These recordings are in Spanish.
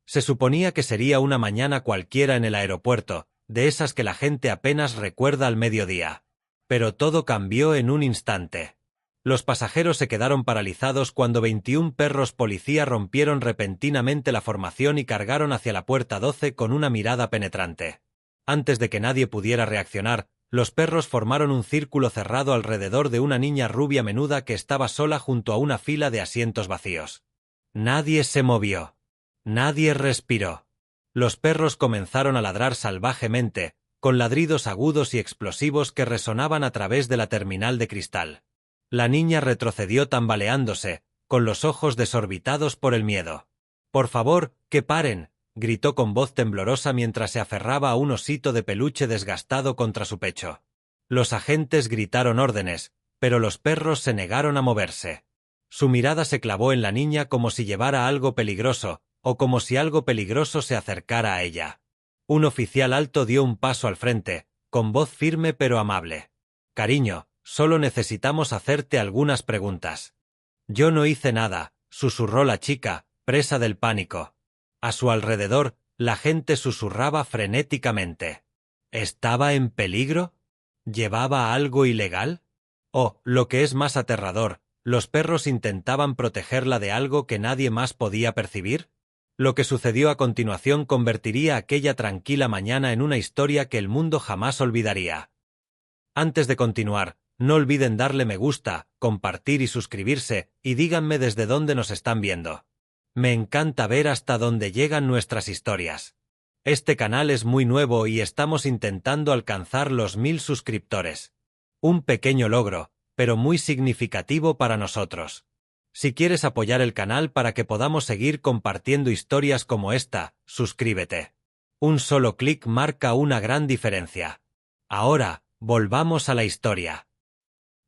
Se suponía que sería una mañana cualquiera en el aeropuerto, de esas que la gente apenas recuerda al mediodía. Pero todo cambió en un instante. Los pasajeros se quedaron paralizados cuando 21 perros policía rompieron repentinamente la formación y cargaron hacia la puerta 12 con una mirada penetrante. Antes de que nadie pudiera reaccionar, los perros formaron un círculo cerrado alrededor de una niña rubia menuda que estaba sola junto a una fila de asientos vacíos. Nadie se movió. Nadie respiró. Los perros comenzaron a ladrar salvajemente, con ladridos agudos y explosivos que resonaban a través de la terminal de cristal. La niña retrocedió tambaleándose, con los ojos desorbitados por el miedo. «Por favor, que paren», gritó con voz temblorosa mientras se aferraba a un osito de peluche desgastado contra su pecho. Los agentes gritaron órdenes, pero los perros se negaron a moverse. Su mirada se clavó en la niña como si llevara algo peligroso, o como si algo peligroso se acercara a ella. Un oficial alto dio un paso al frente, con voz firme pero amable. «Cariño, solo necesitamos hacerte algunas preguntas». «Yo no hice nada», susurró la chica, presa del pánico. A su alrededor, la gente susurraba frenéticamente. ¿Estaba en peligro? ¿Llevaba algo ilegal? O, lo que es más aterrador, ¿los perros intentaban protegerla de algo que nadie más podía percibir? Lo que sucedió a continuación convertiría aquella tranquila mañana en una historia que el mundo jamás olvidaría. Antes de continuar, no olviden darle me gusta, compartir y suscribirse, y díganme desde dónde nos están viendo. Me encanta ver hasta dónde llegan nuestras historias. Este canal es muy nuevo y estamos intentando alcanzar los 1000 suscriptores. Un pequeño logro, pero muy significativo para nosotros. Si quieres apoyar el canal para que podamos seguir compartiendo historias como esta, suscríbete. Un solo clic marca una gran diferencia. Ahora, volvamos a la historia.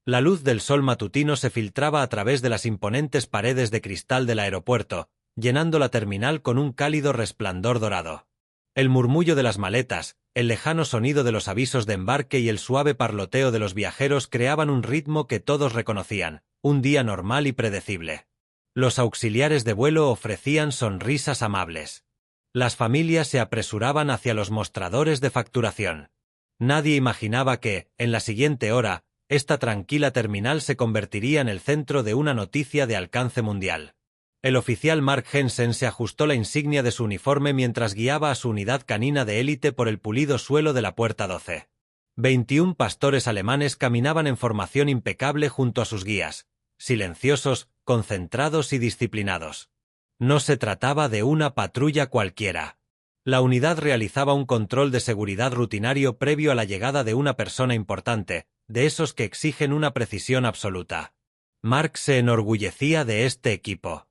La luz del sol matutino se filtraba a través de las imponentes paredes de cristal del aeropuerto, llenando la terminal con un cálido resplandor dorado. El murmullo de las maletas, el lejano sonido de los avisos de embarque y el suave parloteo de los viajeros creaban un ritmo que todos reconocían, un día normal y predecible. Los auxiliares de vuelo ofrecían sonrisas amables. Las familias se apresuraban hacia los mostradores de facturación. Nadie imaginaba que, en la siguiente hora, esta tranquila terminal se convertiría en el centro de una noticia de alcance mundial. El oficial Mark Jensen se ajustó la insignia de su uniforme mientras guiaba a su unidad canina de élite por el pulido suelo de la puerta 12. 21 pastores alemanes caminaban en formación impecable junto a sus guías, silenciosos, concentrados y disciplinados. No se trataba de una patrulla cualquiera. La unidad realizaba un control de seguridad rutinario previo a la llegada de una persona importante, de esos que exigen una precisión absoluta. Mark se enorgullecía de este equipo.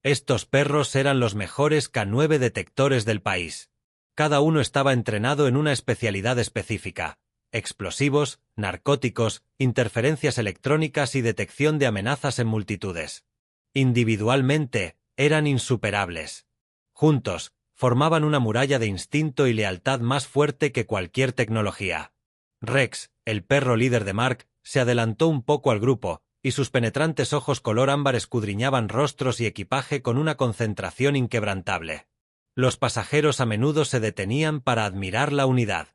Estos perros eran los mejores K9 detectores del país. Cada uno estaba entrenado en una especialidad específica: explosivos, narcóticos, interferencias electrónicas y detección de amenazas en multitudes. Individualmente, eran insuperables. Juntos, formaban una muralla de instinto y lealtad más fuerte que cualquier tecnología. Rex, el perro líder de Mark, se adelantó un poco al grupo, y sus penetrantes ojos color ámbar escudriñaban rostros y equipaje con una concentración inquebrantable. Los pasajeros a menudo se detenían para admirar la unidad.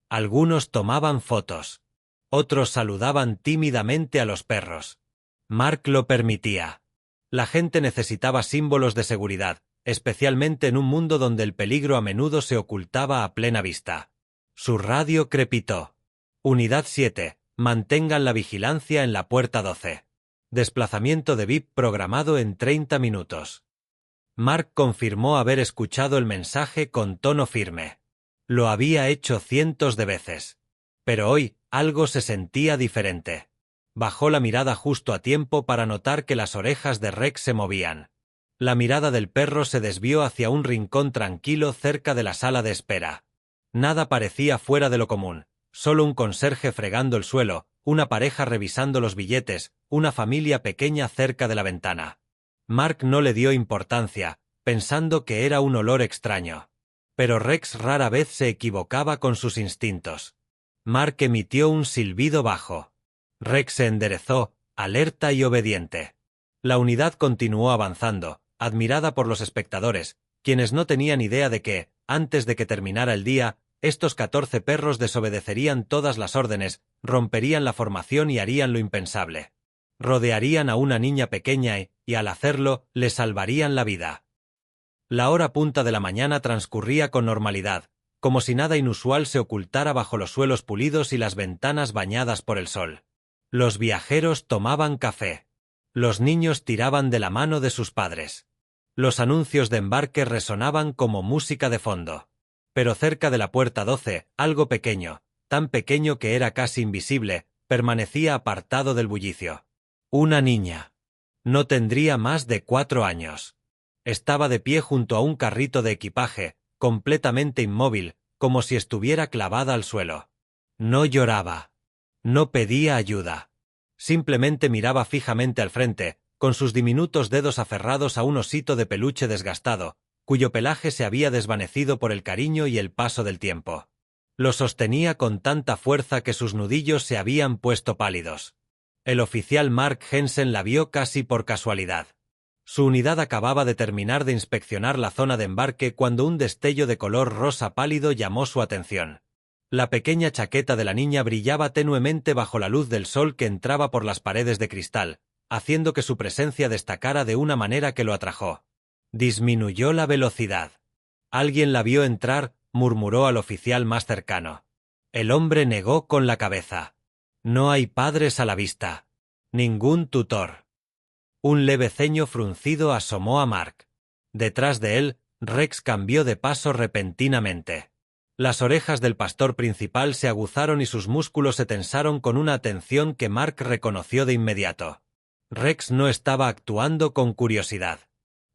Algunos tomaban fotos. Otros saludaban tímidamente a los perros. Mark lo permitía. La gente necesitaba símbolos de seguridad, especialmente en un mundo donde el peligro a menudo se ocultaba a plena vista. Su radio crepitó. Unidad 7. Mantengan la vigilancia en la puerta 12. Desplazamiento de VIP programado en 30 minutos. Mark confirmó haber escuchado el mensaje con tono firme. Lo había hecho cientos de veces. Pero hoy, algo se sentía diferente. Bajó la mirada justo a tiempo para notar que las orejas de Rex se movían. La mirada del perro se desvió hacia un rincón tranquilo cerca de la sala de espera. Nada parecía fuera de lo común. Solo un conserje fregando el suelo, una pareja revisando los billetes, una familia pequeña cerca de la ventana. Mark no le dio importancia, pensando que era un olor extraño. Pero Rex rara vez se equivocaba con sus instintos. Mark emitió un silbido bajo. Rex se enderezó, alerta y obediente. La unidad continuó avanzando, admirada por los espectadores, quienes no tenían idea de que, antes de que terminara el día, estos 14 perros desobedecerían todas las órdenes, romperían la formación y harían lo impensable. Rodearían a una niña pequeña y al hacerlo, le salvarían la vida. La hora punta de la mañana transcurría con normalidad, como si nada inusual se ocultara bajo los suelos pulidos y las ventanas bañadas por el sol. Los viajeros tomaban café. Los niños tiraban de la mano de sus padres. Los anuncios de embarque resonaban como música de fondo. Pero cerca de la puerta 12, algo pequeño, tan pequeño que era casi invisible, permanecía apartado del bullicio. Una niña. No tendría más de 4 años. Estaba de pie junto a un carrito de equipaje, completamente inmóvil, como si estuviera clavada al suelo. No lloraba. No pedía ayuda. Simplemente miraba fijamente al frente, con sus diminutos dedos aferrados a un osito de peluche desgastado, cuyo pelaje se había desvanecido por el cariño y el paso del tiempo. Lo sostenía con tanta fuerza que sus nudillos se habían puesto pálidos. El oficial Mark Jensen la vio casi por casualidad. Su unidad acababa de terminar de inspeccionar la zona de embarque cuando un destello de color rosa pálido llamó su atención. La pequeña chaqueta de la niña brillaba tenuemente bajo la luz del sol que entraba por las paredes de cristal, haciendo que su presencia destacara de una manera que lo atrajo. Disminuyó la velocidad. Alguien la vio entrar, murmuró al oficial más cercano. El hombre negó con la cabeza. No hay padres a la vista. Ningún tutor. Un leve ceño fruncido asomó a Mark. Detrás de él, Rex cambió de paso repentinamente. Las orejas del pastor principal se aguzaron y sus músculos se tensaron con una atención que Mark reconoció de inmediato. Rex no estaba actuando con curiosidad.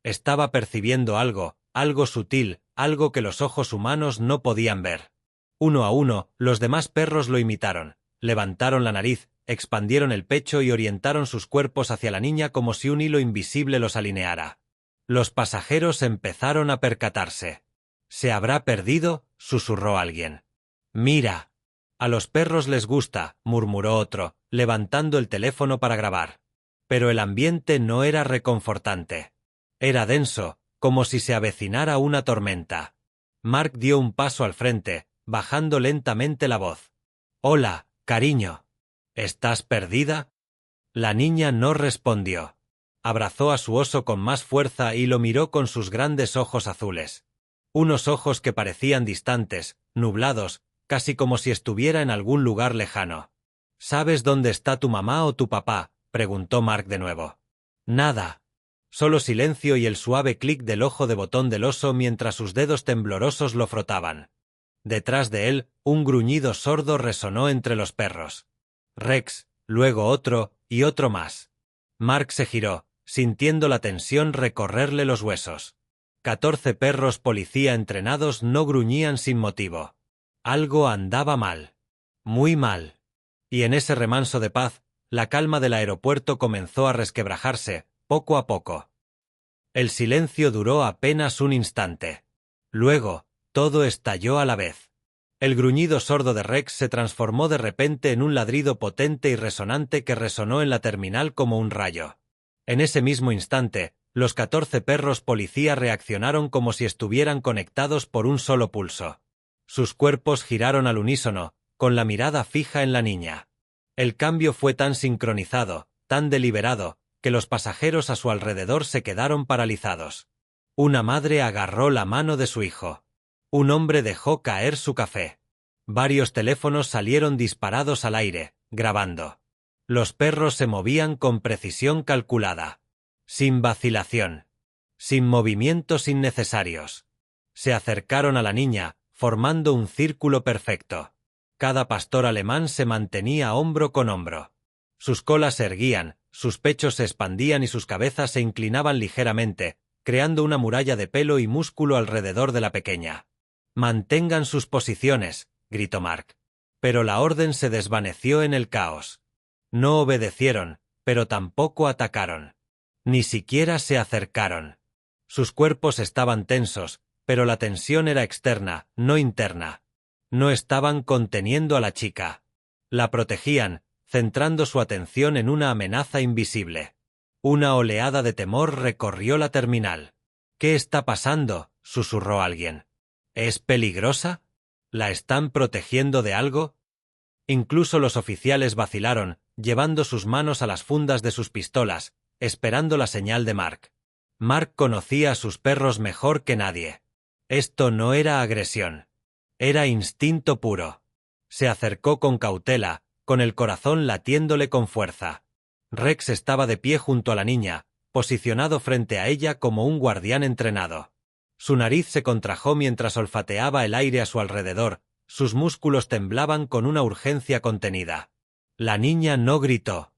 Estaba percibiendo algo, algo sutil, algo que los ojos humanos no podían ver. Uno a uno, los demás perros lo imitaron, levantaron la nariz, expandieron el pecho y orientaron sus cuerpos hacia la niña como si un hilo invisible los alineara. Los pasajeros empezaron a percatarse. «¿Se habrá perdido?», susurró alguien. «Mira». «A los perros les gusta», murmuró otro, levantando el teléfono para grabar. Pero el ambiente no era reconfortante. Era denso, como si se avecinara una tormenta. Mark dio un paso al frente, bajando lentamente la voz. «Hola, cariño. ¿Estás perdida?». La niña no respondió. Abrazó a su oso con más fuerza y lo miró con sus grandes ojos azules. Unos ojos que parecían distantes, nublados, casi como si estuviera en algún lugar lejano. «¿Sabes dónde está tu mamá o tu papá?», preguntó Mark de nuevo. «Nada». Solo silencio y el suave clic del ojo de botón del oso mientras sus dedos temblorosos lo frotaban. Detrás de él, un gruñido sordo resonó entre los perros. Rex, luego otro, y otro más. Mark se giró, sintiendo la tensión recorrerle los huesos. 14 perros policía entrenados no gruñían sin motivo. Algo andaba mal. Muy mal. Y en ese remanso de paz, la calma del aeropuerto comenzó a resquebrajarse, poco a poco. El silencio duró apenas un instante. Luego, todo estalló a la vez. El gruñido sordo de Rex se transformó de repente en un ladrido potente y resonante que resonó en la terminal como un rayo. En ese mismo instante, los 14 perros policía reaccionaron como si estuvieran conectados por un solo pulso. Sus cuerpos giraron al unísono, con la mirada fija en la niña. El cambio fue tan sincronizado, tan deliberado, que los pasajeros a su alrededor se quedaron paralizados. Una madre agarró la mano de su hijo. Un hombre dejó caer su café. Varios teléfonos salieron disparados al aire, grabando. Los perros se movían con precisión calculada. Sin vacilación. Sin movimientos innecesarios. Se acercaron a la niña, formando un círculo perfecto. Cada pastor alemán se mantenía hombro con hombro. Sus colas se erguían, sus pechos se expandían y sus cabezas se inclinaban ligeramente, creando una muralla de pelo y músculo alrededor de la pequeña. «Mantengan sus posiciones», gritó Mark. Pero la orden se desvaneció en el caos. No obedecieron, pero tampoco atacaron. Ni siquiera se acercaron. Sus cuerpos estaban tensos, pero la tensión era externa, no interna. No estaban conteniendo a la chica. La protegían, centrando su atención en una amenaza invisible. Una oleada de temor recorrió la terminal. «¿Qué está pasando?», susurró alguien. ¿Es peligrosa? ¿La están protegiendo de algo? Incluso los oficiales vacilaron, llevando sus manos a las fundas de sus pistolas, esperando la señal de Mark. Mark conocía a sus perros mejor que nadie. Esto no era agresión. Era instinto puro. Se acercó con cautela, con el corazón latiéndole con fuerza. Rex estaba de pie junto a la niña, posicionado frente a ella como un guardián entrenado. Su nariz se contrajo mientras olfateaba el aire a su alrededor, sus músculos temblaban con una urgencia contenida. La niña no gritó.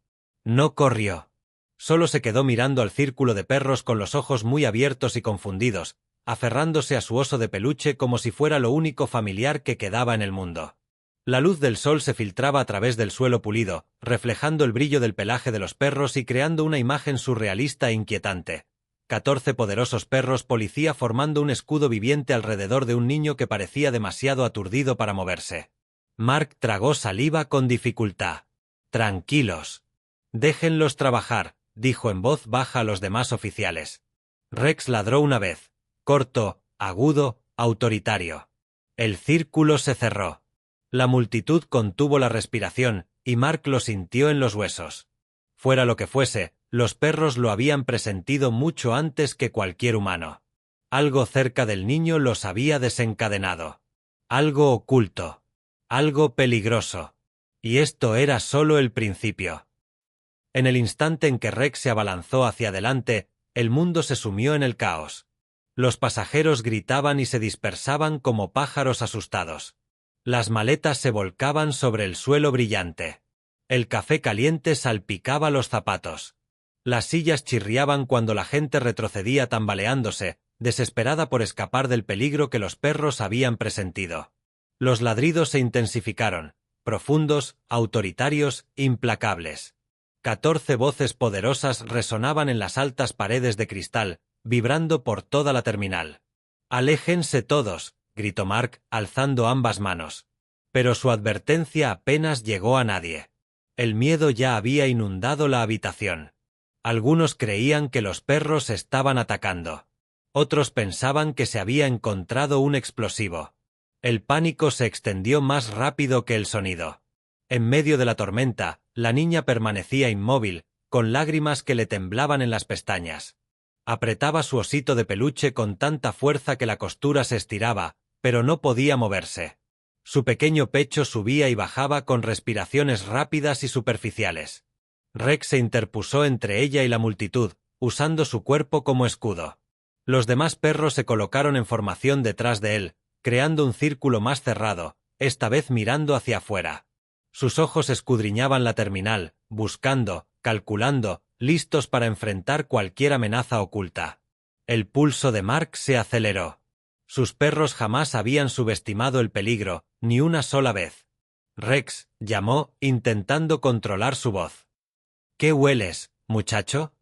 No corrió. Solo se quedó mirando al círculo de perros con los ojos muy abiertos y confundidos, aferrándose a su oso de peluche como si fuera lo único familiar que quedaba en el mundo. La luz del sol se filtraba a través del suelo pulido, reflejando el brillo del pelaje de los perros y creando una imagen surrealista e inquietante. 14 poderosos perros policía formando un escudo viviente alrededor de un niño que parecía demasiado aturdido para moverse. Mark tragó saliva con dificultad. «Tranquilos. Déjenlos trabajar», dijo en voz baja a los demás oficiales. Rex ladró una vez, corto, agudo, autoritario. El círculo se cerró. La multitud contuvo la respiración, y Mark lo sintió en los huesos. Fuera lo que fuese, los perros lo habían presentido mucho antes que cualquier humano. Algo cerca del niño los había desencadenado. Algo oculto. Algo peligroso. Y esto era solo el principio. En el instante en que Rex se abalanzó hacia adelante, el mundo se sumió en el caos. Los pasajeros gritaban y se dispersaban como pájaros asustados. Las maletas se volcaban sobre el suelo brillante. El café caliente salpicaba los zapatos. Las sillas chirriaban cuando la gente retrocedía tambaleándose, desesperada por escapar del peligro que los perros habían presentido. Los ladridos se intensificaron, profundos, autoritarios, implacables. 14 voces poderosas resonaban en las altas paredes de cristal, vibrando por toda la terminal. «Aléjense todos», gritó Mark, alzando ambas manos. Pero su advertencia apenas llegó a nadie. El miedo ya había inundado la habitación. Algunos creían que los perros estaban atacando. Otros pensaban que se había encontrado un explosivo. El pánico se extendió más rápido que el sonido. En medio de la tormenta, la niña permanecía inmóvil, con lágrimas que le temblaban en las pestañas. Apretaba su osito de peluche con tanta fuerza que la costura se estiraba, pero no podía moverse. Su pequeño pecho subía y bajaba con respiraciones rápidas y superficiales. Rex se interpuso entre ella y la multitud, usando su cuerpo como escudo. Los demás perros se colocaron en formación detrás de él, creando un círculo más cerrado, esta vez mirando hacia afuera. Sus ojos escudriñaban la terminal, buscando, calculando, listos para enfrentar cualquier amenaza oculta. El pulso de Mark se aceleró. Sus perros jamás habían subestimado el peligro, ni una sola vez. «Rex», llamó, intentando controlar su voz. «¿Qué hueles, muchacho?»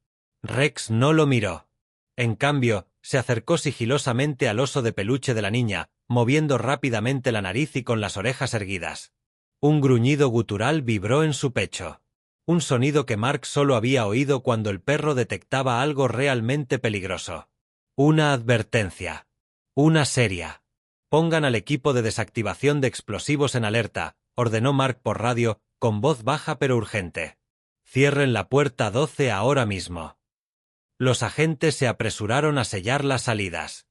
Rex no lo miró. En cambio, se acercó sigilosamente al oso de peluche de la niña, moviendo rápidamente la nariz y con las orejas erguidas. Un gruñido gutural vibró en su pecho. Un sonido que Mark solo había oído cuando el perro detectaba algo realmente peligroso. Una advertencia. Una seria. «Pongan al equipo de desactivación de explosivos en alerta», ordenó Mark por radio, con voz baja pero urgente. «Cierren la puerta 12 ahora mismo». Los agentes se apresuraron a sellar las salidas.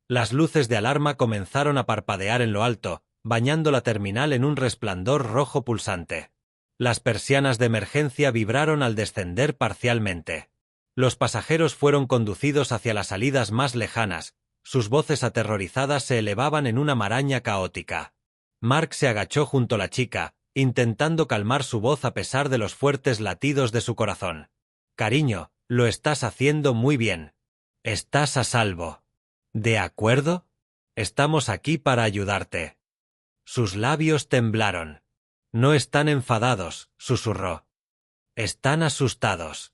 Las luces de alarma comenzaron a parpadear en lo alto, bañando la terminal en un resplandor rojo pulsante. Las persianas de emergencia vibraron al descender parcialmente. Los pasajeros fueron conducidos hacia las salidas más lejanas, sus voces aterrorizadas se elevaban en una maraña caótica. Mark se agachó junto a la chica, intentando calmar su voz a pesar de los fuertes latidos de su corazón. «Cariño, lo estás haciendo muy bien. Estás a salvo. ¿De acuerdo? Estamos aquí para ayudarte». Sus labios temblaron. «No están enfadados», susurró. «Están asustados».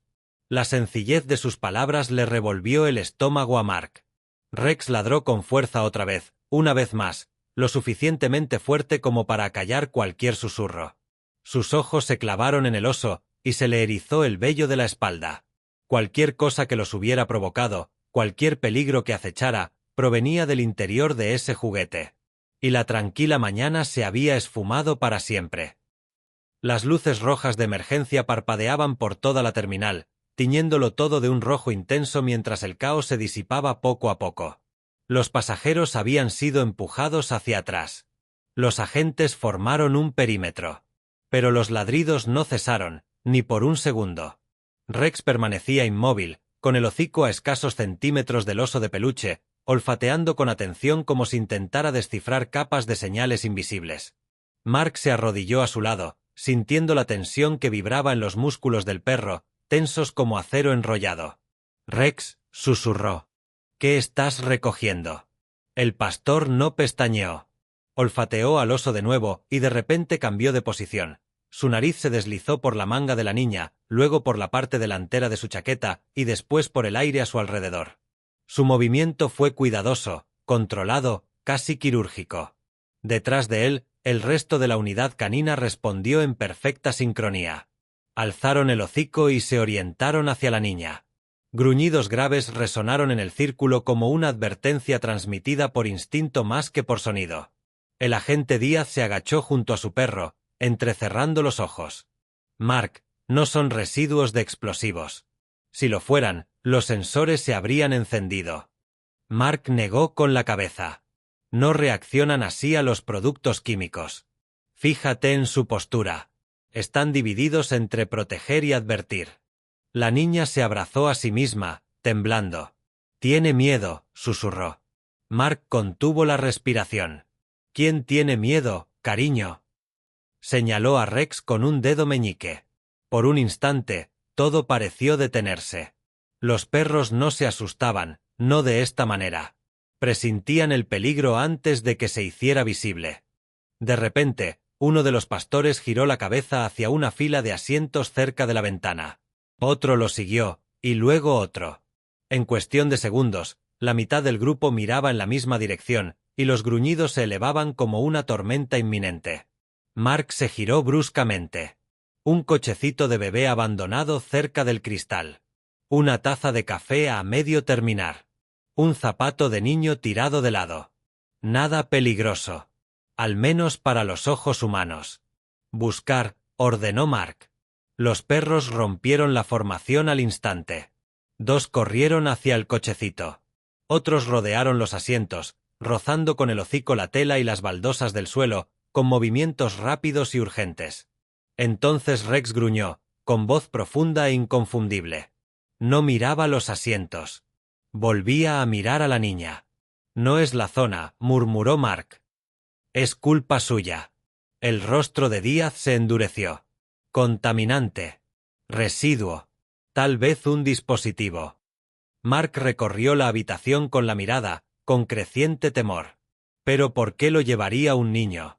La sencillez de sus palabras le revolvió el estómago a Mark. Rex ladró con fuerza otra vez, una vez más, lo suficientemente fuerte como para acallar cualquier susurro. Sus ojos se clavaron en el oso, y se le erizó el vello de la espalda. Cualquier cosa que los hubiera provocado, cualquier peligro que acechara, provenía del interior de ese juguete. Y la tranquila mañana se había esfumado para siempre. Las luces rojas de emergencia parpadeaban por toda la terminal, tiñéndolo todo de un rojo intenso mientras el caos se disipaba poco a poco. Los pasajeros habían sido empujados hacia atrás. Los agentes formaron un perímetro. Pero los ladridos no cesaron, ni por un segundo. Rex permanecía inmóvil, con el hocico a escasos centímetros del oso de peluche, olfateando con atención como si intentara descifrar capas de señales invisibles. Mark se arrodilló a su lado, sintiendo la tensión que vibraba en los músculos del perro, tensos como acero enrollado. «Rex», susurró. «¿Qué estás recogiendo?» El pastor no pestañeó. Olfateó al oso de nuevo y de repente cambió de posición. Su nariz se deslizó por la manga de la niña, luego por la parte delantera de su chaqueta y después por el aire a su alrededor. Su movimiento fue cuidadoso, controlado, casi quirúrgico. Detrás de él, el resto de la unidad canina respondió en perfecta sincronía. Alzaron el hocico y se orientaron hacia la niña. Gruñidos graves resonaron en el círculo como una advertencia transmitida por instinto más que por sonido. El agente Díaz se agachó junto a su perro, entrecerrando los ojos. «Mark, no son residuos de explosivos. Si lo fueran, los sensores se habrían encendido». Mark negó con la cabeza. «No reaccionan así a los productos químicos. Fíjate en su postura. Están divididos entre proteger y advertir». La niña se abrazó a sí misma, temblando. «Tiene miedo», susurró. Mark contuvo la respiración. «¿Quién tiene miedo, cariño?». Señaló a Rex con un dedo meñique. Por un instante, todo pareció detenerse. Los perros no se asustaban, no de esta manera. Presentían el peligro antes de que se hiciera visible. De repente, uno de los pastores giró la cabeza hacia una fila de asientos cerca de la ventana. Otro lo siguió, y luego otro. En cuestión de segundos, la mitad del grupo miraba en la misma dirección, y los gruñidos se elevaban como una tormenta inminente. Mark se giró bruscamente. Un cochecito de bebé abandonado cerca del cristal. Una taza de café a medio terminar. Un zapato de niño tirado de lado. Nada peligroso. Al menos para los ojos humanos. «Buscar», ordenó Mark. Los perros rompieron la formación al instante. 2 corrieron hacia el cochecito. Otros rodearon los asientos, rozando con el hocico la tela y las baldosas del suelo, con movimientos rápidos y urgentes. Entonces Rex gruñó, con voz profunda e inconfundible. No miraba los asientos. Volvía a mirar a la niña. «No es la zona», murmuró Mark. «Es culpa suya». El rostro de Díaz se endureció. «Contaminante. Residuo. Tal vez un dispositivo». Mark recorrió la habitación con la mirada, con creciente temor. «¿Pero por qué lo llevaría un niño?».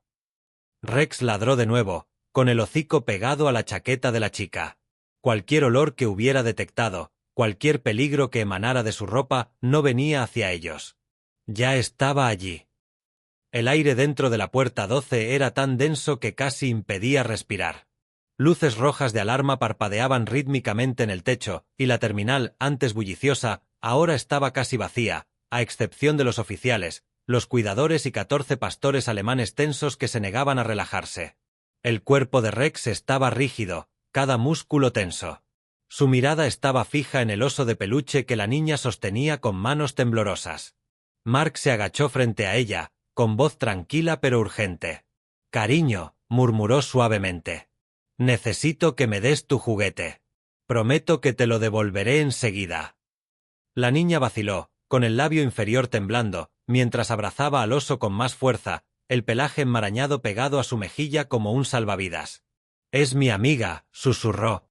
Rex ladró de nuevo, con el hocico pegado a la chaqueta de la chica. Cualquier olor que hubiera detectado, cualquier peligro que emanara de su ropa, no venía hacia ellos. Ya estaba allí. El aire dentro de la puerta 12 era tan denso que casi impedía respirar. Luces rojas de alarma parpadeaban rítmicamente en el techo, y la terminal, antes bulliciosa, ahora estaba casi vacía, a excepción de los oficiales, los cuidadores y 14 pastores alemanes tensos que se negaban a relajarse. El cuerpo de Rex estaba rígido, cada músculo tenso. Su mirada estaba fija en el oso de peluche que la niña sostenía con manos temblorosas. Mark se agachó frente a ella, con voz tranquila pero urgente. «Cariño», murmuró suavemente. «Necesito que me des tu juguete. Prometo que te lo devolveré enseguida». La niña vaciló, con el labio inferior temblando, mientras abrazaba al oso con más fuerza, el pelaje enmarañado pegado a su mejilla como un salvavidas. «Es mi amiga», susurró.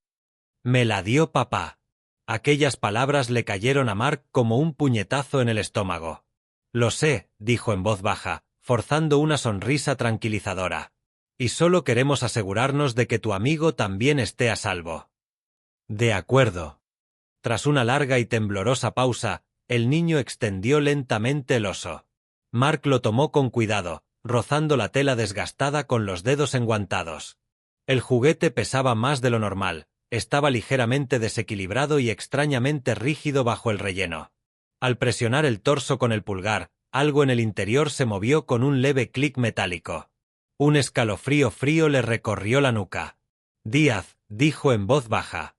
«Me la dio papá». Aquellas palabras le cayeron a Mark como un puñetazo en el estómago. «Lo sé», dijo en voz baja, forzando una sonrisa tranquilizadora. «Y solo queremos asegurarnos de que tu amigo también esté a salvo». «De acuerdo». Tras una larga y temblorosa pausa, el niño extendió lentamente el oso. Mark lo tomó con cuidado, rozando la tela desgastada con los dedos enguantados. El juguete pesaba más de lo normal, estaba ligeramente desequilibrado y extrañamente rígido bajo el relleno. Al presionar el torso con el pulgar, algo en el interior se movió con un leve clic metálico. Un escalofrío frío le recorrió la nuca. Díaz, dijo en voz baja.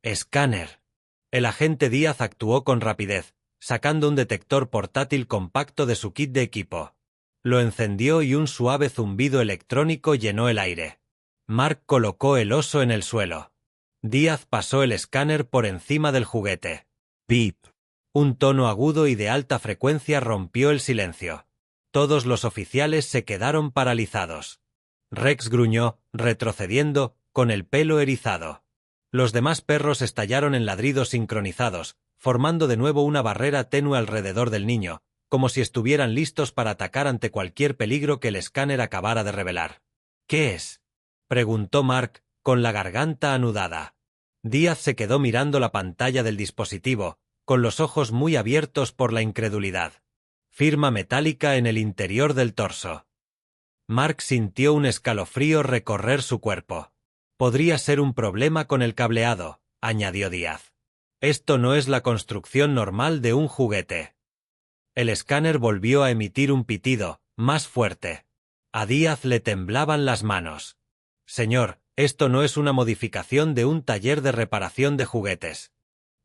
Escáner. El agente Díaz actuó con rapidez, sacando un detector portátil compacto de su kit de equipo. Lo encendió y un suave zumbido electrónico llenó el aire. Mark colocó el oso en el suelo. Díaz pasó el escáner por encima del juguete. Beep. Un tono agudo y de alta frecuencia rompió el silencio. Todos los oficiales se quedaron paralizados. Rex gruñó, retrocediendo, con el pelo erizado. Los demás perros estallaron en ladridos sincronizados, formando de nuevo una barrera tenue alrededor del niño, como si estuvieran listos para atacar ante cualquier peligro que el escáner acabara de revelar. ¿Qué es?, preguntó Mark, con la garganta anudada. Díaz se quedó mirando la pantalla del dispositivo, con los ojos muy abiertos por la incredulidad. Firma metálica en el interior del torso. Mark sintió un escalofrío recorrer su cuerpo. Podría ser un problema con el cableado, añadió Díaz. Esto no es la construcción normal de un juguete. El escáner volvió a emitir un pitido, más fuerte. A Díaz le temblaban las manos. Señor, esto no es una modificación de un taller de reparación de juguetes.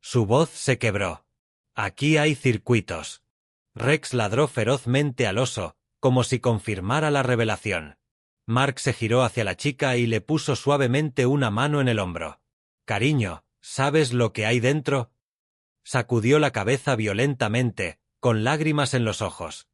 Su voz se quebró. Aquí hay circuitos. Rex ladró ferozmente al oso, como si confirmara la revelación. Mark se giró hacia la chica y le puso suavemente una mano en el hombro. Cariño, ¿sabes lo que hay dentro? Sacudió la cabeza violentamente, con lágrimas en los ojos.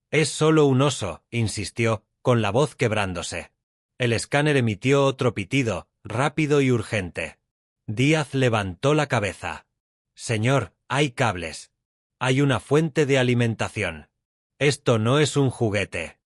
Es solo un oso, insistió, con la voz quebrándose. El escáner emitió otro pitido, rápido y urgente. Díaz levantó la cabeza. Señor, hay cables. Hay una fuente de alimentación. Esto no es un juguete.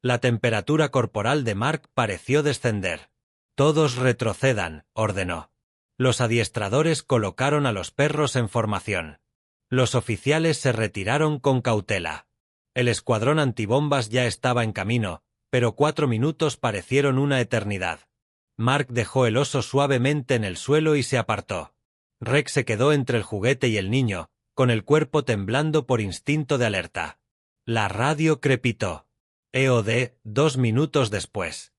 La temperatura corporal de Mark pareció descender. Todos retrocedan, ordenó. Los adiestradores colocaron a los perros en formación. Los oficiales se retiraron con cautela. El escuadrón antibombas ya estaba en camino, pero 4 minutos parecieron una eternidad. Mark dejó el oso suavemente en el suelo y se apartó. Rex se quedó entre el juguete y el niño, con el cuerpo temblando por instinto de alerta. La radio crepitó. EOD, 2 minutos después.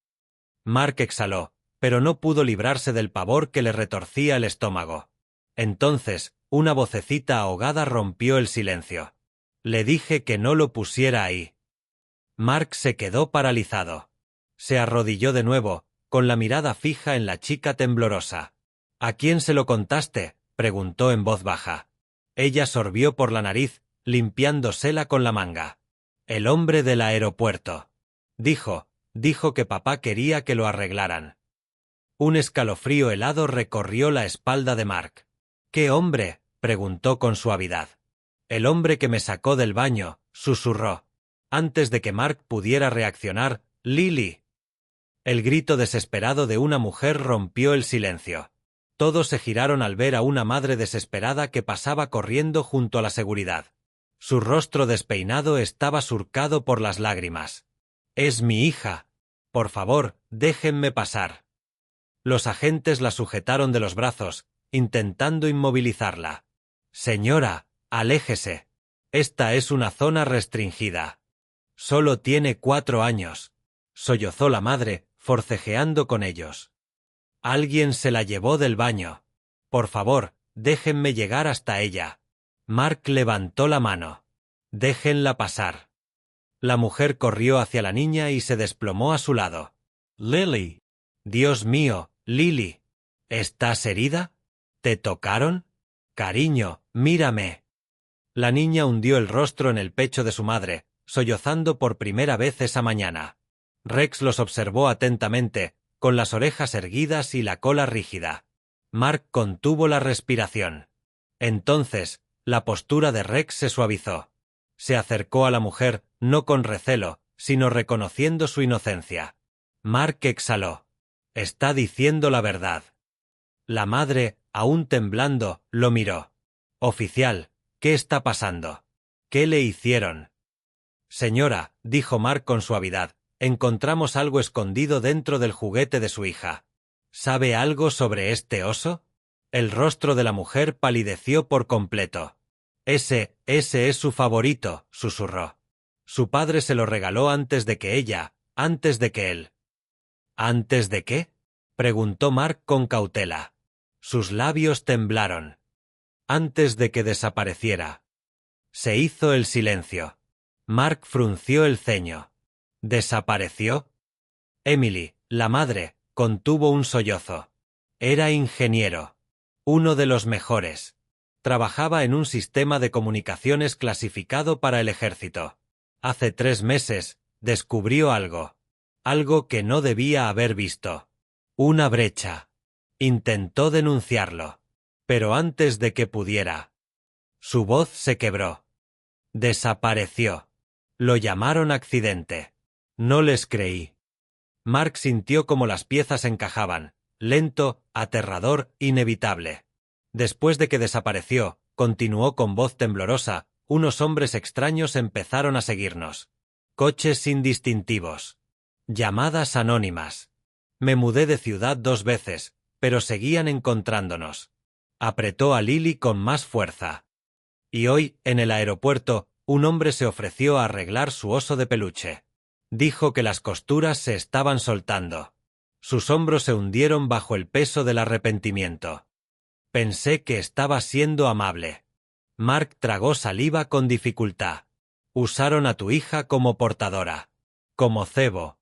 Mark exhaló, pero no pudo librarse del pavor que le retorcía el estómago. Entonces, una vocecita ahogada rompió el silencio. Le dije que no lo pusiera ahí. Mark se quedó paralizado. Se arrodilló de nuevo, con la mirada fija en la chica temblorosa. ¿A quién se lo contaste?, preguntó en voz baja. Ella sorbió por la nariz, limpiándosela con la manga. El hombre del aeropuerto. Dijo que papá quería que lo arreglaran. Un escalofrío helado recorrió la espalda de Mark. ¿Qué hombre?, preguntó con suavidad. El hombre que me sacó del baño, susurró. Antes de que Mark pudiera reaccionar, Lily. El grito desesperado de una mujer rompió el silencio. Todos se giraron al ver a una madre desesperada que pasaba corriendo junto a la seguridad. Su rostro despeinado estaba surcado por las lágrimas. «Es mi hija. Por favor, déjenme pasar». Los agentes la sujetaron de los brazos, intentando inmovilizarla. «Señora, aléjese. Esta es una zona restringida. Solo tiene 4 años», sollozó la madre, forcejeando con ellos. «Alguien se la llevó del baño. Por favor, déjenme llegar hasta ella». Mark levantó la mano. «Déjenla pasar». La mujer corrió hacia la niña y se desplomó a su lado. «Lily». «Dios mío, Lily. ¿Estás herida? ¿Te tocaron? Cariño, mírame». La niña hundió el rostro en el pecho de su madre, sollozando por primera vez esa mañana. Rex los observó atentamente, con las orejas erguidas y la cola rígida. Mark contuvo la respiración. Entonces, la postura de Rex se suavizó. Se acercó a la mujer, no con recelo, sino reconociendo su inocencia. Mark exhaló. «Está diciendo la verdad». La madre, aún temblando, lo miró. «Oficial, ¿qué está pasando? ¿Qué le hicieron?» «Señora», dijo Mark con suavidad, «encontramos algo escondido dentro del juguete de su hija. ¿Sabe algo sobre este oso?» El rostro de la mujer palideció por completo. Ese es su favorito, susurró. Su padre se lo regaló antes de que él. ¿Antes de qué? Preguntó Mark con cautela. Sus labios temblaron. Antes de que desapareciera. Se hizo el silencio. Mark frunció el ceño. ¿Desapareció? Emily, la madre, contuvo un sollozo. Era ingeniero. Uno de los mejores. Trabajaba en un sistema de comunicaciones clasificado para el ejército. Hace 3 meses, descubrió algo. Algo que no debía haber visto. Una brecha. Intentó denunciarlo. Pero antes de que pudiera. Su voz se quebró. Desapareció. Lo llamaron accidente. No les creí. Mark sintió como las piezas encajaban, lento, aterrador, inevitable. Después de que desapareció, continuó con voz temblorosa, unos hombres extraños empezaron a seguirnos. Coches sin distintivos. Llamadas anónimas. Me mudé de ciudad 2 veces, pero seguían encontrándonos. Apretó a Lily con más fuerza. Y hoy, en el aeropuerto, un hombre se ofreció a arreglar su oso de peluche. Dijo que las costuras se estaban soltando. Sus hombros se hundieron bajo el peso del arrepentimiento. Pensé que estaba siendo amable. Mark tragó saliva con dificultad. Usaron a tu hija como portadora. Como cebo.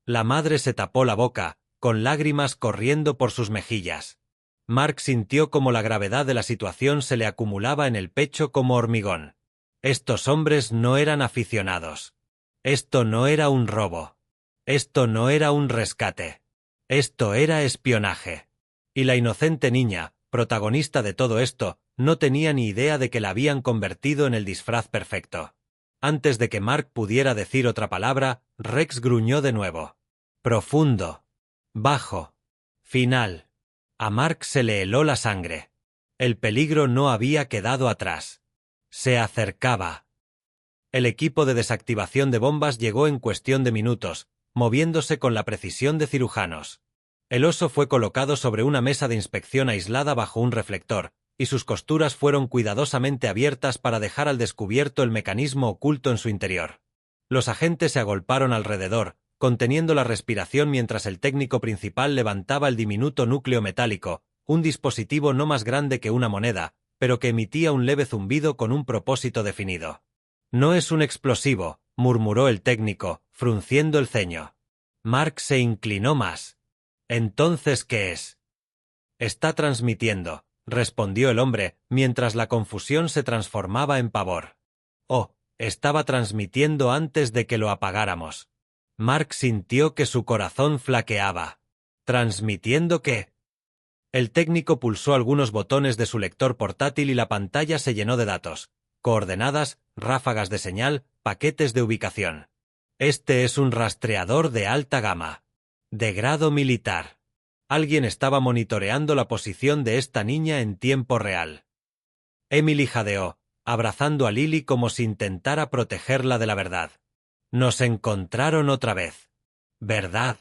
La madre se tapó la boca, con lágrimas corriendo por sus mejillas. Mark sintió como la gravedad de la situación se le acumulaba en el pecho como hormigón. Estos hombres no eran aficionados. Esto no era un robo. Esto no era un rescate. Esto era espionaje. Y la inocente niña, protagonista de todo esto, no tenía ni idea de que la habían convertido en el disfraz perfecto. Antes de que Mark pudiera decir otra palabra, Rex gruñó de nuevo. Profundo. Bajo. Final. A Mark se le heló la sangre. El peligro no había quedado atrás. Se acercaba. El equipo de desactivación de bombas llegó en cuestión de minutos, moviéndose con la precisión de cirujanos. El oso fue colocado sobre una mesa de inspección aislada bajo un reflector, y sus costuras fueron cuidadosamente abiertas para dejar al descubierto el mecanismo oculto en su interior. Los agentes se agolparon alrededor, conteniendo la respiración mientras el técnico principal levantaba el diminuto núcleo metálico, un dispositivo no más grande que una moneda, pero que emitía un leve zumbido con un propósito definido. No es un explosivo, murmuró el técnico, frunciendo el ceño. Mark se inclinó más. ¿Entonces qué es? Está transmitiendo, respondió el hombre, mientras la confusión se transformaba en pavor. Oh, estaba transmitiendo antes de que lo apagáramos. Mark sintió que su corazón flaqueaba. ¿Transmitiendo qué? El técnico pulsó algunos botones de su lector portátil y la pantalla se llenó de datos. Coordenadas, ráfagas de señal, paquetes de ubicación. Este es un rastreador de alta gama. De grado militar. Alguien estaba monitoreando la posición de esta niña en tiempo real. Emily jadeó, abrazando a Lily como si intentara protegerla de la verdad. Nos encontraron otra vez. ¿Verdad?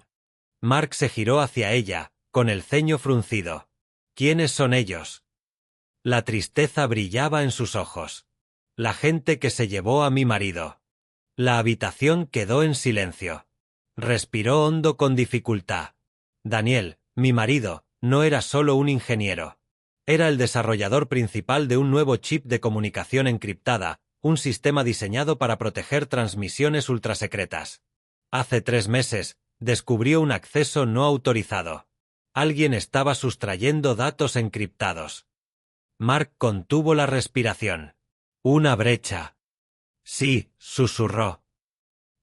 Mark se giró hacia ella, con el ceño fruncido. ¿Quiénes son ellos? La tristeza brillaba en sus ojos. La gente que se llevó a mi marido. La habitación quedó en silencio. Respiró hondo con dificultad. Daniel, mi marido, no era solo un ingeniero. Era el desarrollador principal de un nuevo chip de comunicación encriptada, un sistema diseñado para proteger transmisiones ultrasecretas. Hace 3 meses, descubrió un acceso no autorizado. Alguien estaba sustrayendo datos encriptados. Mark contuvo la respiración. Una brecha. Sí, susurró.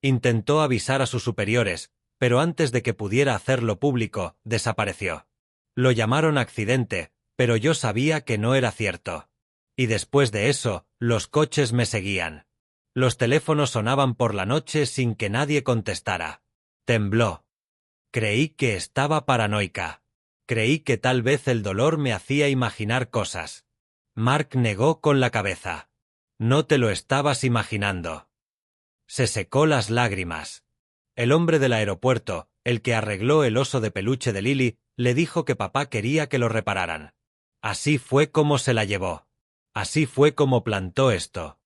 Intentó avisar a sus superiores, pero antes de que pudiera hacerlo público, desapareció. Lo llamaron accidente, pero yo sabía que no era cierto. Y después de eso, los coches me seguían. Los teléfonos sonaban por la noche sin que nadie contestara. Tembló. Creí que estaba paranoica. Creí que tal vez el dolor me hacía imaginar cosas. Mark negó con la cabeza. No te lo estabas imaginando. Se secó las lágrimas. El hombre del aeropuerto, el que arregló el oso de peluche de Lily, le dijo que papá quería que lo repararan. Así fue como se la llevó. Así fue como plantó esto.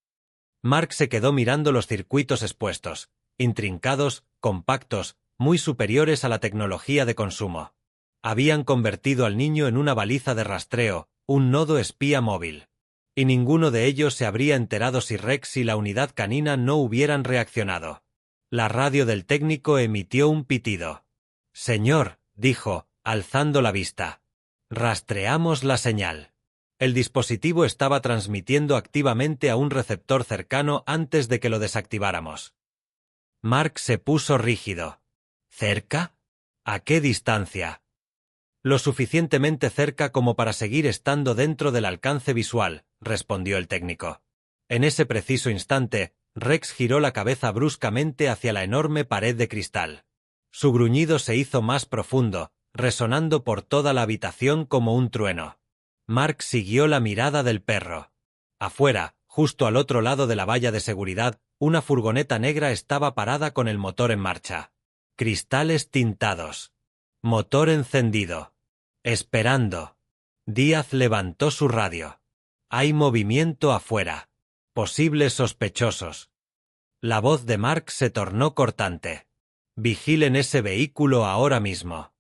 Mark se quedó mirando los circuitos expuestos, intrincados, compactos, muy superiores a la tecnología de consumo. Habían convertido al niño en una baliza de rastreo, un nodo espía móvil. Y ninguno de ellos se habría enterado si Rex y la unidad canina no hubieran reaccionado. La radio del técnico emitió un pitido. «Señor», dijo, alzando la vista. «Rastreamos la señal». El dispositivo estaba transmitiendo activamente a un receptor cercano antes de que lo desactiváramos. Mark se puso rígido. ¿Cerca? ¿A qué distancia? Lo suficientemente cerca como para seguir estando dentro del alcance visual, respondió el técnico. En ese preciso instante, Rex giró la cabeza bruscamente hacia la enorme pared de cristal. Su gruñido se hizo más profundo, resonando por toda la habitación como un trueno. Mark siguió la mirada del perro. Afuera, justo al otro lado de la valla de seguridad, una furgoneta negra estaba parada con el motor en marcha. Cristales tintados. Motor encendido. Esperando. Díaz levantó su radio. Hay movimiento afuera. Posibles sospechosos. La voz de Mark se tornó cortante. Vigilen ese vehículo ahora mismo.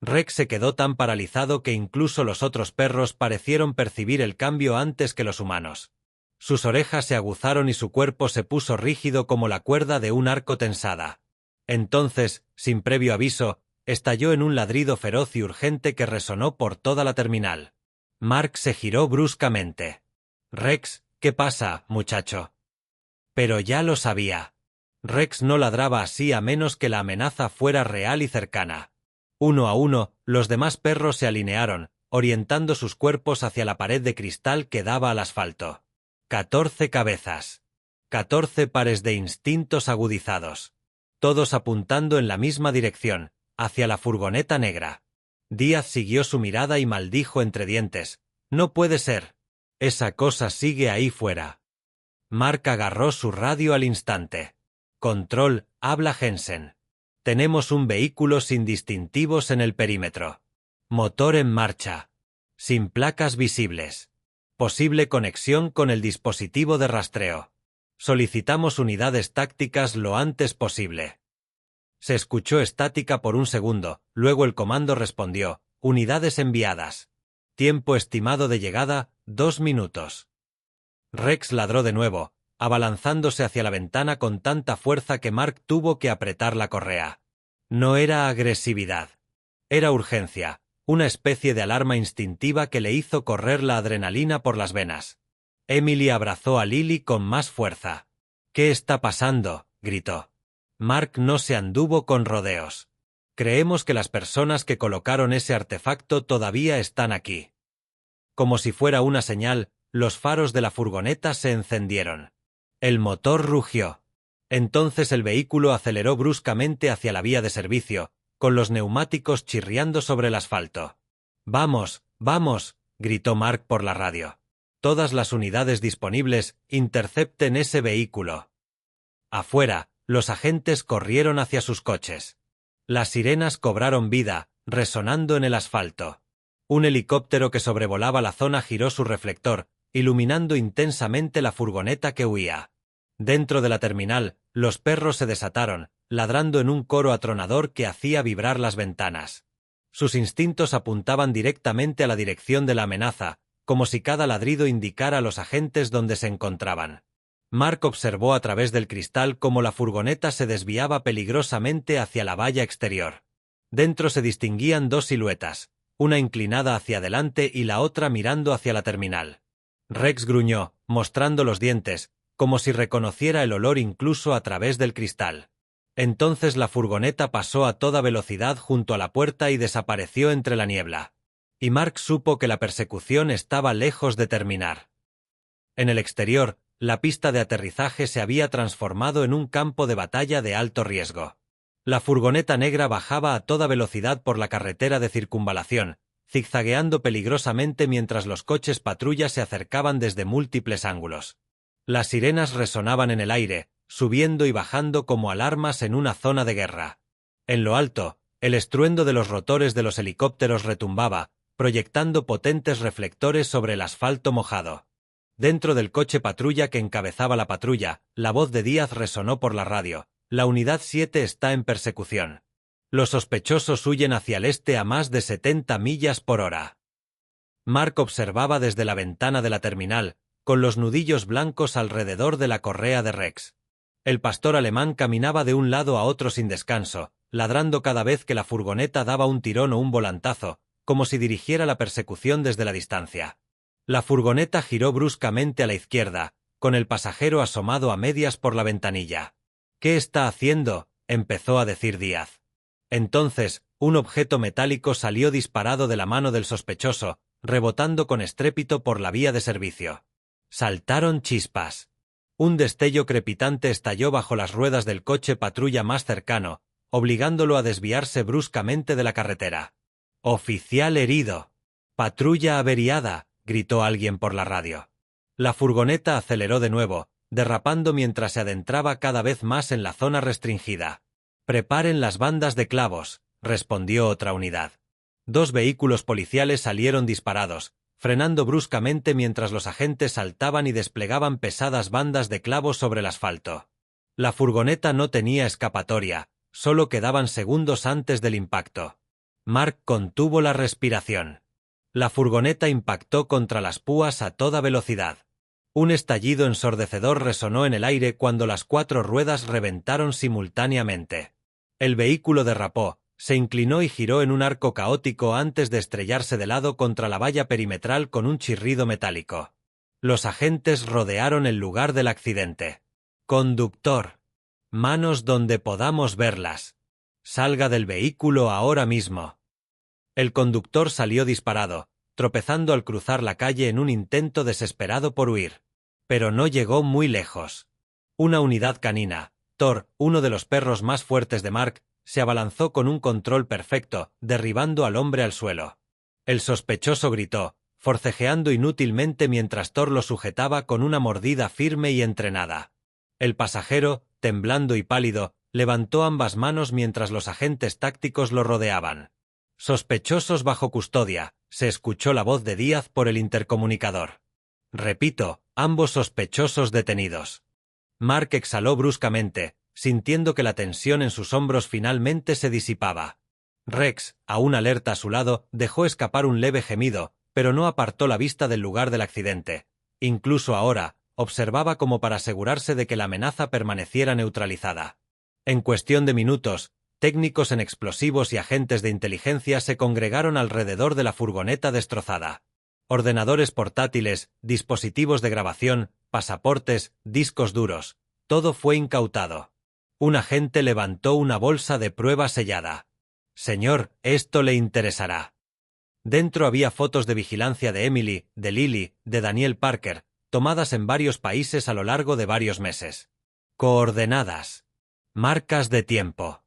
Rex se quedó tan paralizado que incluso los otros perros parecieron percibir el cambio antes que los humanos. Sus orejas se aguzaron y su cuerpo se puso rígido como la cuerda de un arco tensada. Entonces, sin previo aviso, estalló en un ladrido feroz y urgente que resonó por toda la terminal. Mark se giró bruscamente. «Rex, ¿qué pasa, muchacho?» Pero ya lo sabía. Rex no ladraba así a menos que la amenaza fuera real y cercana. Uno a uno, los demás perros se alinearon, orientando sus cuerpos hacia la pared de cristal que daba al asfalto. 14 cabezas. 14 pares de instintos agudizados. Todos apuntando en la misma dirección, hacia la furgoneta negra. Díaz siguió su mirada y maldijo entre dientes. «No puede ser. Esa cosa sigue ahí fuera». Mark agarró su radio al instante. «Control, habla Jensen. Tenemos un vehículo sin distintivos en el perímetro. Motor en marcha. Sin placas visibles. Posible conexión con el dispositivo de rastreo. Solicitamos unidades tácticas lo antes posible». Se escuchó estática por un segundo, luego el comando respondió: «Unidades enviadas. Tiempo estimado de llegada, 2 minutos». Rex ladró de nuevo, abalanzándose hacia la ventana con tanta fuerza que Mark tuvo que apretar la correa. No era agresividad. Era urgencia, una especie de alarma instintiva que le hizo correr la adrenalina por las venas. Emily abrazó a Lily con más fuerza. «¿Qué está pasando?», gritó. Mark no se anduvo con rodeos. «Creemos que las personas que colocaron ese artefacto todavía están aquí». Como si fuera una señal, los faros de la furgoneta se encendieron. El motor rugió. Entonces el vehículo aceleró bruscamente hacia la vía de servicio, con los neumáticos chirriando sobre el asfalto. «¡Vamos, vamos!», gritó Mark por la radio. «Todas las unidades disponibles, intercepten ese vehículo». Afuera, los agentes corrieron hacia sus coches. Las sirenas cobraron vida, resonando en el asfalto. Un helicóptero que sobrevolaba la zona giró su reflector, iluminando intensamente la furgoneta que huía. Dentro de la terminal, los perros se desataron, ladrando en un coro atronador que hacía vibrar las ventanas. Sus instintos apuntaban directamente a la dirección de la amenaza, como si cada ladrido indicara a los agentes dónde se encontraban. Mark observó a través del cristal cómo la furgoneta se desviaba peligrosamente hacia la valla exterior. Dentro se distinguían 2 siluetas, una inclinada hacia adelante y la otra mirando hacia la terminal. Rex gruñó, mostrando los dientes, como si reconociera el olor incluso a través del cristal. Entonces la furgoneta pasó a toda velocidad junto a la puerta y desapareció entre la niebla. Y Mark supo que la persecución estaba lejos de terminar. En el exterior, la pista de aterrizaje se había transformado en un campo de batalla de alto riesgo. La furgoneta negra bajaba a toda velocidad por la carretera de circunvalación, zigzagueando peligrosamente mientras los coches patrulla se acercaban desde múltiples ángulos. Las sirenas resonaban en el aire, subiendo y bajando como alarmas en una zona de guerra. En lo alto, el estruendo de los rotores de los helicópteros retumbaba, proyectando potentes reflectores sobre el asfalto mojado. Dentro del coche patrulla que encabezaba la patrulla, la voz de Díaz resonó por la radio. La unidad 7 está en persecución. Los sospechosos huyen hacia el este a más de 70 millas por hora. Mark observaba desde la ventana de la terminal, con los nudillos blancos alrededor de la correa de Rex. El pastor alemán caminaba de un lado a otro sin descanso, ladrando cada vez que la furgoneta daba un tirón o un volantazo, como si dirigiera la persecución desde la distancia. La furgoneta giró bruscamente a la izquierda, con el pasajero asomado a medias por la ventanilla. «¿Qué está haciendo?», empezó a decir Díaz. Entonces, un objeto metálico salió disparado de la mano del sospechoso, rebotando con estrépito por la vía de servicio. Saltaron chispas. Un destello crepitante estalló bajo las ruedas del coche patrulla más cercano, obligándolo a desviarse bruscamente de la carretera. «Oficial herido. Patrulla averiada», gritó alguien por la radio. La furgoneta aceleró de nuevo, derrapando mientras se adentraba cada vez más en la zona restringida. «Preparen las bandas de clavos», respondió otra unidad. 2 vehículos policiales salieron disparados, frenando bruscamente mientras los agentes saltaban y desplegaban pesadas bandas de clavos sobre el asfalto. La furgoneta no tenía escapatoria, solo quedaban segundos antes del impacto. Mark contuvo la respiración. La furgoneta impactó contra las púas a toda velocidad. Un estallido ensordecedor resonó en el aire cuando las 4 ruedas reventaron simultáneamente. El vehículo derrapó, se inclinó y giró en un arco caótico antes de estrellarse de lado contra la valla perimetral con un chirrido metálico. Los agentes rodearon el lugar del accidente. «Conductor. Manos donde podamos verlas. Salga del vehículo ahora mismo». El conductor salió disparado, tropezando al cruzar la calle en un intento desesperado por huir. Pero no llegó muy lejos. Una unidad canina, Thor, uno de los perros más fuertes de Mark, se abalanzó con un control perfecto, derribando al hombre al suelo. El sospechoso gritó, forcejeando inútilmente mientras Thor lo sujetaba con una mordida firme y entrenada. El pasajero, temblando y pálido, levantó ambas manos mientras los agentes tácticos lo rodeaban. «Sospechosos bajo custodia», se escuchó la voz de Díaz por el intercomunicador. «Repito, ambos sospechosos detenidos». Mark exhaló bruscamente, sintiendo que la tensión en sus hombros finalmente se disipaba. Rex, aún alerta a su lado, dejó escapar un leve gemido, pero no apartó la vista del lugar del accidente. Incluso ahora, observaba como para asegurarse de que la amenaza permaneciera neutralizada. En cuestión de minutos, técnicos en explosivos y agentes de inteligencia se congregaron alrededor de la furgoneta destrozada. Ordenadores portátiles, dispositivos de grabación, pasaportes, discos duros, todo fue incautado. Un agente levantó una bolsa de prueba sellada. «Señor, esto le interesará». Dentro había fotos de vigilancia de Emily, de Lily, de Daniel Parker, tomadas en varios países a lo largo de varios meses. Coordenadas. Marcas de tiempo.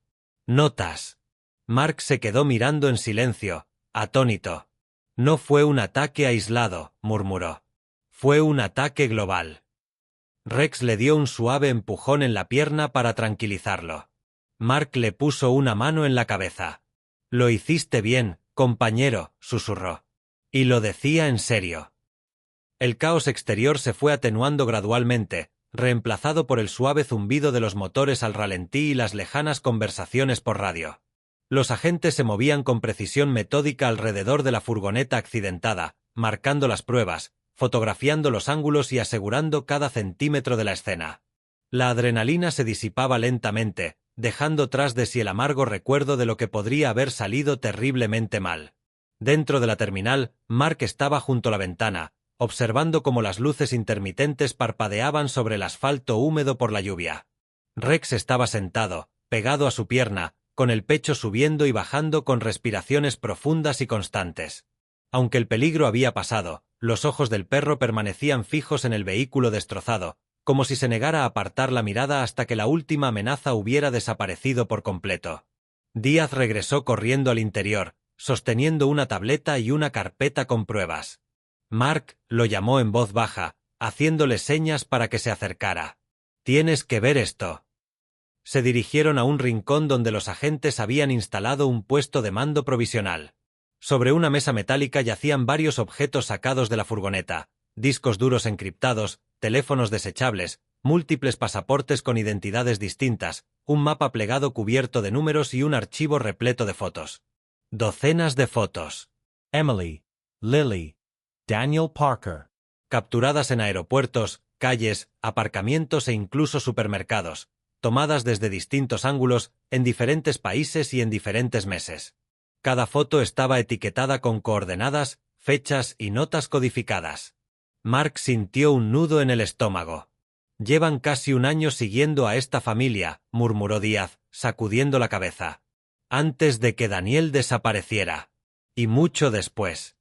Notas. Mark se quedó mirando en silencio, atónito. «No fue un ataque aislado», murmuró. «Fue un ataque global». Rex le dio un suave empujón en la pierna para tranquilizarlo. Mark le puso una mano en la cabeza. «Lo hiciste bien, compañero», susurró. Y lo decía en serio. El caos exterior se fue atenuando gradualmente, reemplazado por el suave zumbido de los motores al ralentí y las lejanas conversaciones por radio. Los agentes se movían con precisión metódica alrededor de la furgoneta accidentada, marcando las pruebas, fotografiando los ángulos y asegurando cada centímetro de la escena. La adrenalina se disipaba lentamente, dejando tras de sí el amargo recuerdo de lo que podría haber salido terriblemente mal. Dentro de la terminal, Mark estaba junto a la ventana, observando cómo las luces intermitentes parpadeaban sobre el asfalto húmedo por la lluvia. Rex estaba sentado, pegado a su pierna, con el pecho subiendo y bajando con respiraciones profundas y constantes. Aunque el peligro había pasado, los ojos del perro permanecían fijos en el vehículo destrozado, como si se negara a apartar la mirada hasta que la última amenaza hubiera desaparecido por completo. Díaz regresó corriendo al interior, sosteniendo una tableta y una carpeta con pruebas. Mark lo llamó en voz baja, haciéndole señas para que se acercara. «Tienes que ver esto». Se dirigieron a un rincón donde los agentes habían instalado un puesto de mando provisional. Sobre una mesa metálica yacían varios objetos sacados de la furgoneta: discos duros encriptados, teléfonos desechables, múltiples pasaportes con identidades distintas, un mapa plegado cubierto de números y un archivo repleto de fotos. Docenas de fotos. Emily, Lily, Daniel Parker. Capturadas en aeropuertos, calles, aparcamientos e incluso supermercados, tomadas desde distintos ángulos, en diferentes países y en diferentes meses. Cada foto estaba etiquetada con coordenadas, fechas y notas codificadas. Mark sintió un nudo en el estómago. «Llevan casi un año siguiendo a esta familia», murmuró Díaz, sacudiendo la cabeza. «Antes de que Daniel desapareciera. Y mucho después».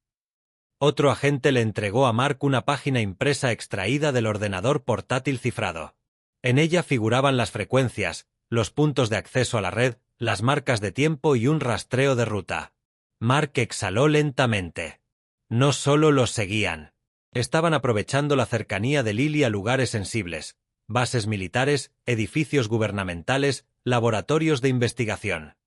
Otro agente le entregó a Mark una página impresa extraída del ordenador portátil cifrado. En ella figuraban las frecuencias, los puntos de acceso a la red, las marcas de tiempo y un rastreo de ruta. Mark exhaló lentamente. No solo los seguían. Estaban aprovechando la cercanía de Lily a lugares sensibles: bases militares, edificios gubernamentales, laboratorios de investigación.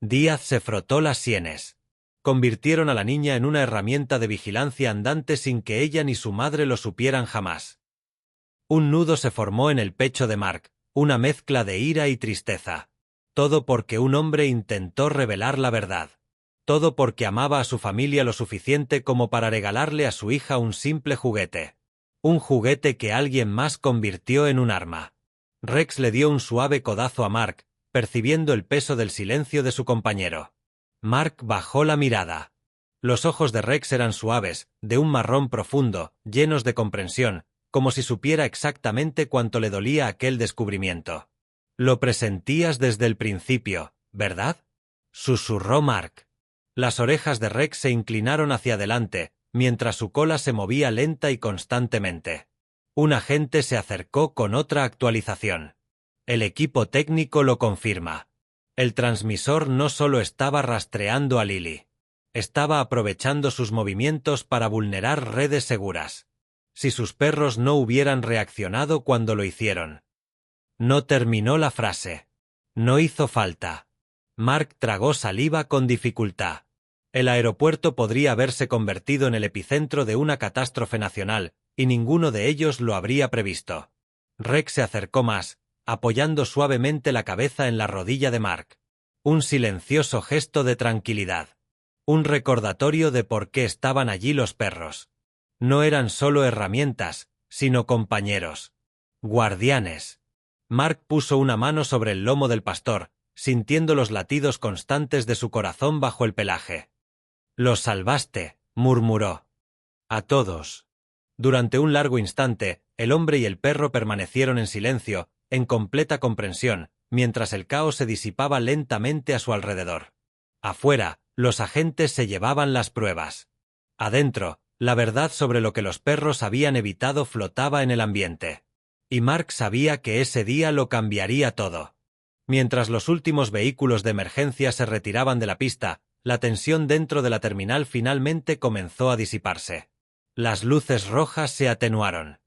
Díaz se frotó las sienes. Convirtieron a la niña en una herramienta de vigilancia andante sin que ella ni su madre lo supieran jamás. Un nudo se formó en el pecho de Mark, una mezcla de ira y tristeza. Todo porque un hombre intentó revelar la verdad. Todo porque amaba a su familia lo suficiente como para regalarle a su hija un simple juguete. Un juguete que alguien más convirtió en un arma. Rex le dio un suave codazo a Mark, percibiendo el peso del silencio de su compañero. Mark bajó la mirada. Los ojos de Rex eran suaves, de un marrón profundo, llenos de comprensión, como si supiera exactamente cuánto le dolía aquel descubrimiento. «Lo presentías desde el principio, ¿verdad?», susurró Mark. Las orejas de Rex se inclinaron hacia adelante, mientras su cola se movía lenta y constantemente. Un agente se acercó con otra actualización. «El equipo técnico lo confirma. El transmisor no solo estaba rastreando a Lily. Estaba aprovechando sus movimientos para vulnerar redes seguras. Si sus perros no hubieran reaccionado cuando lo hicieron». No terminó la frase. No hizo falta. Mark tragó saliva con dificultad. El aeropuerto podría haberse convertido en el epicentro de una catástrofe nacional, y ninguno de ellos lo habría previsto. Rex se acercó más, apoyando suavemente la cabeza en la rodilla de Mark. Un silencioso gesto de tranquilidad. Un recordatorio de por qué estaban allí los perros. No eran solo herramientas, sino compañeros. Guardianes. Mark puso una mano sobre el lomo del pastor, sintiendo los latidos constantes de su corazón bajo el pelaje. «Los salvaste», murmuró. «A todos». Durante un largo instante, el hombre y el perro permanecieron en silencio, en completa comprensión, mientras el caos se disipaba lentamente a su alrededor. Afuera, los agentes se llevaban las pruebas. Adentro, la verdad sobre lo que los perros habían evitado flotaba en el ambiente. Y Mark sabía que ese día lo cambiaría todo. Mientras los últimos vehículos de emergencia se retiraban de la pista, la tensión dentro de la terminal finalmente comenzó a disiparse. Las luces rojas se atenuaron.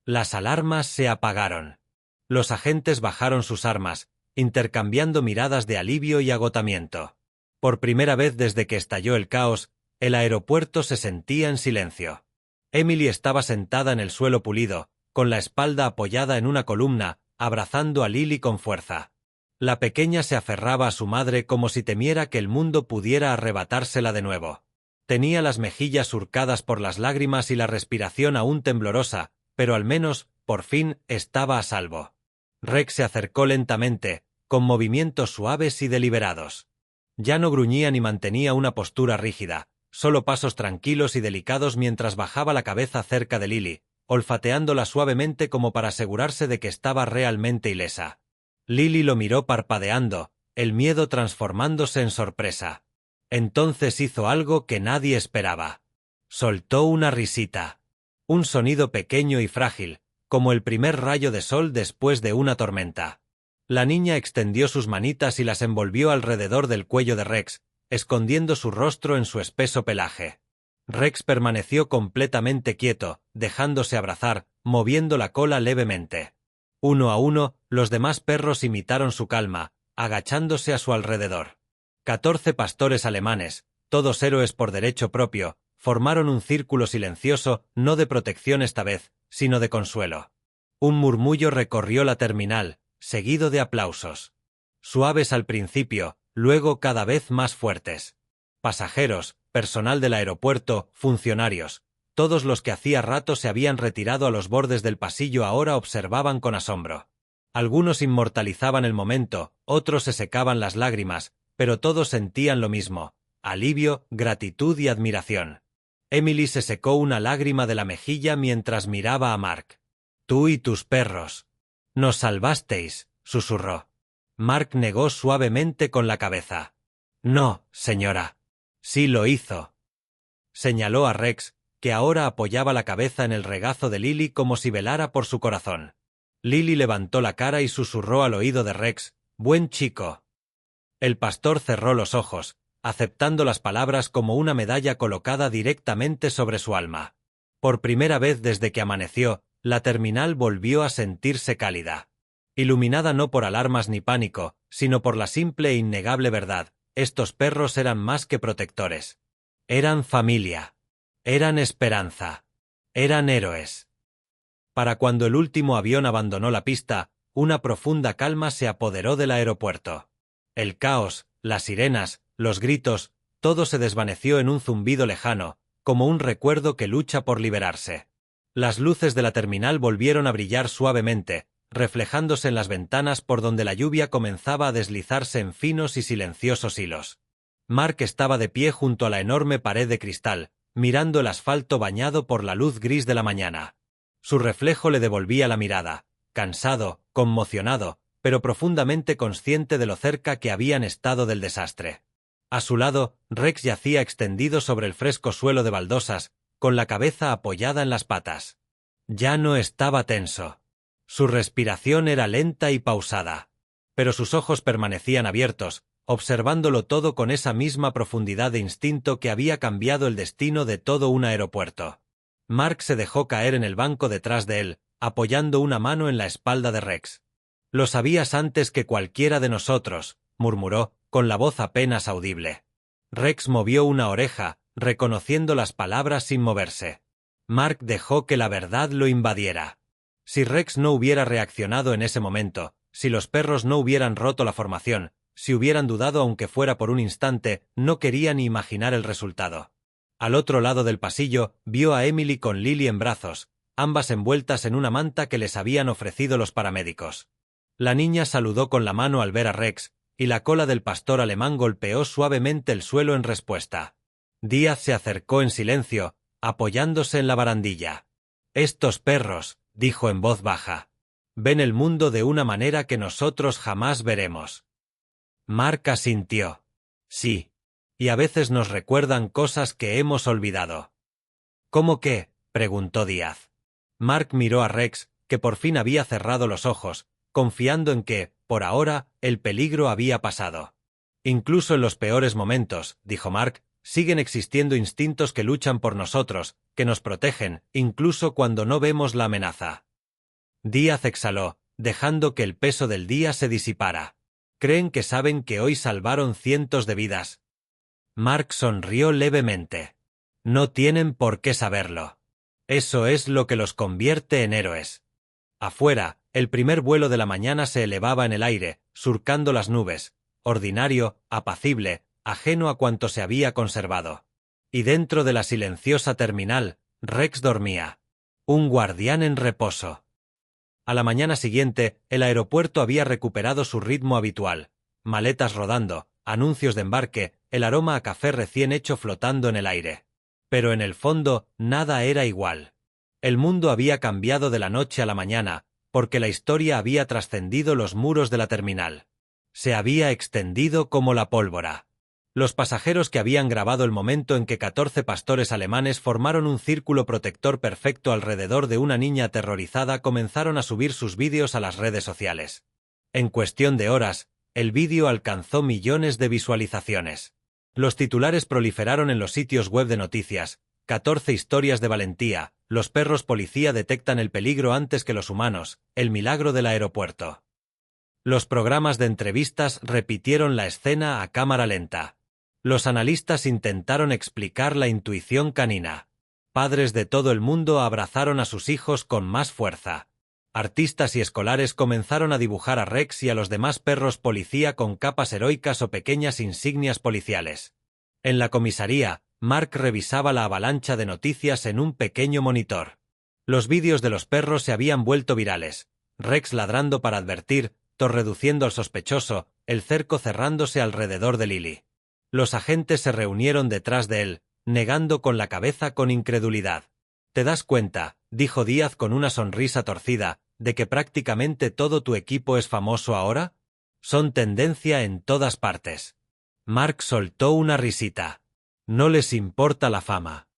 Las alarmas se apagaron. Los agentes bajaron sus armas, intercambiando miradas de alivio y agotamiento. Por primera vez desde que estalló el caos, el aeropuerto se sentía en silencio. Emily estaba sentada en el suelo pulido, con la espalda apoyada en una columna, abrazando a Lily con fuerza. La pequeña se aferraba a su madre como si temiera que el mundo pudiera arrebatársela de nuevo. Tenía las mejillas surcadas por las lágrimas y la respiración aún temblorosa, pero al menos, por fin, estaba a salvo. Rex se acercó lentamente, con movimientos suaves y deliberados. Ya no gruñía ni mantenía una postura rígida, solo pasos tranquilos y delicados mientras bajaba la cabeza cerca de Lily, olfateándola suavemente como para asegurarse de que estaba realmente ilesa. Lily lo miró parpadeando, el miedo transformándose en sorpresa. Entonces hizo algo que nadie esperaba. Soltó una risita. Un sonido pequeño y frágil, como el primer rayo de sol después de una tormenta. La niña extendió sus manitas y las envolvió alrededor del cuello de Rex, escondiendo su rostro en su espeso pelaje. Rex permaneció completamente quieto, dejándose abrazar, moviendo la cola levemente. Uno a uno, los demás perros imitaron su calma, agachándose a su alrededor. 14 pastores alemanes, todos héroes por derecho propio, formaron un círculo silencioso, no de protección esta vez, sino de consuelo. Un murmullo recorrió la terminal, seguido de aplausos. Suaves al principio, luego cada vez más fuertes. Pasajeros, personal del aeropuerto, funcionarios, todos los que hacía rato se habían retirado a los bordes del pasillo ahora observaban con asombro. Algunos inmortalizaban el momento, otros se secaban las lágrimas, pero todos sentían lo mismo: alivio, gratitud y admiración. Emily se secó una lágrima de la mejilla mientras miraba a Mark. «Tú y tus perros. Nos salvasteis», susurró. Mark negó suavemente con la cabeza. «No, señora. Sí lo hizo». Señaló a Rex, que ahora apoyaba la cabeza en el regazo de Lily como si velara por su corazón. Lily levantó la cara y susurró al oído de Rex: «Buen chico». El pastor cerró los ojos, aceptando las palabras como una medalla colocada directamente sobre su alma. Por primera vez desde que amaneció, la terminal volvió a sentirse cálida. Iluminada no por alarmas ni pánico, sino por la simple e innegable verdad: estos perros eran más que protectores. Eran familia. Eran esperanza. Eran héroes. Para cuando el último avión abandonó la pista, una profunda calma se apoderó del aeropuerto. El caos, las sirenas, los gritos, todo se desvaneció en un zumbido lejano, como un recuerdo que lucha por liberarse. Las luces de la terminal volvieron a brillar suavemente, reflejándose en las ventanas por donde la lluvia comenzaba a deslizarse en finos y silenciosos hilos. Mark estaba de pie junto a la enorme pared de cristal, mirando el asfalto bañado por la luz gris de la mañana. Su reflejo le devolvía la mirada, cansado, conmocionado, pero profundamente consciente de lo cerca que habían estado del desastre. A su lado, Rex yacía extendido sobre el fresco suelo de baldosas, con la cabeza apoyada en las patas. Ya no estaba tenso. Su respiración era lenta y pausada. Pero sus ojos permanecían abiertos, observándolo todo con esa misma profundidad de instinto que había cambiado el destino de todo un aeropuerto. Mark se dejó caer en el banco detrás de él, apoyando una mano en la espalda de Rex. «Lo sabías antes que cualquiera de nosotros», murmuró, con la voz apenas audible. Rex movió una oreja, reconociendo las palabras sin moverse. Mark dejó que la verdad lo invadiera. Si Rex no hubiera reaccionado en ese momento, si los perros no hubieran roto la formación, si hubieran dudado aunque fuera por un instante, no quería ni imaginar el resultado. Al otro lado del pasillo, vio a Emily con Lily en brazos, ambas envueltas en una manta que les habían ofrecido los paramédicos. La niña saludó con la mano al ver a Rex, y la cola del pastor alemán golpeó suavemente el suelo en respuesta. Díaz se acercó en silencio, apoyándose en la barandilla. «Estos perros», dijo en voz baja, «ven el mundo de una manera que nosotros jamás veremos». Mark asintió. «Sí. Y a veces nos recuerdan cosas que hemos olvidado». «¿Cómo qué?», preguntó Díaz. Mark miró a Rex, que por fin había cerrado los ojos, confiando en que, por ahora, el peligro había pasado. «Incluso en los peores momentos», dijo Mark, «siguen existiendo instintos que luchan por nosotros, que nos protegen, incluso cuando no vemos la amenaza». Díaz exhaló, dejando que el peso del día se disipara. «¿Creen que saben que hoy salvaron cientos de vidas?» Mark sonrió levemente. «No tienen por qué saberlo. Eso es lo que los convierte en héroes». Afuera, el primer vuelo de la mañana se elevaba en el aire, surcando las nubes, ordinario, apacible, ajeno a cuanto se había conservado. Y dentro de la silenciosa terminal, Rex dormía. Un guardián en reposo. A la mañana siguiente, el aeropuerto había recuperado su ritmo habitual. Maletas rodando, anuncios de embarque, el aroma a café recién hecho flotando en el aire. Pero en el fondo, nada era igual. El mundo había cambiado de la noche a la mañana, porque la historia había trascendido los muros de la terminal. Se había extendido como la pólvora. Los pasajeros que habían grabado el momento en que 14 pastores alemanes formaron un círculo protector perfecto alrededor de una niña aterrorizada comenzaron a subir sus vídeos a las redes sociales. En cuestión de horas, el vídeo alcanzó millones de visualizaciones. Los titulares proliferaron en los sitios web de noticias: 14 historias de valentía, los perros policía detectan el peligro antes que los humanos, el milagro del aeropuerto. Los programas de entrevistas repitieron la escena a cámara lenta. Los analistas intentaron explicar la intuición canina. Padres de todo el mundo abrazaron a sus hijos con más fuerza. Artistas y escolares comenzaron a dibujar a Rex y a los demás perros policía con capas heroicas o pequeñas insignias policiales. En la comisaría, Mark revisaba la avalancha de noticias en un pequeño monitor. Los vídeos de los perros se habían vuelto virales. Rex ladrando para advertir, Thor reduciendo al sospechoso, el cerco cerrándose alrededor de Lily. Los agentes se reunieron detrás de él, negando con la cabeza con incredulidad. «¿Te das cuenta?», dijo Díaz con una sonrisa torcida, «de que prácticamente todo tu equipo es famoso ahora? Son tendencia en todas partes». Mark soltó una risita. No les importa la fama.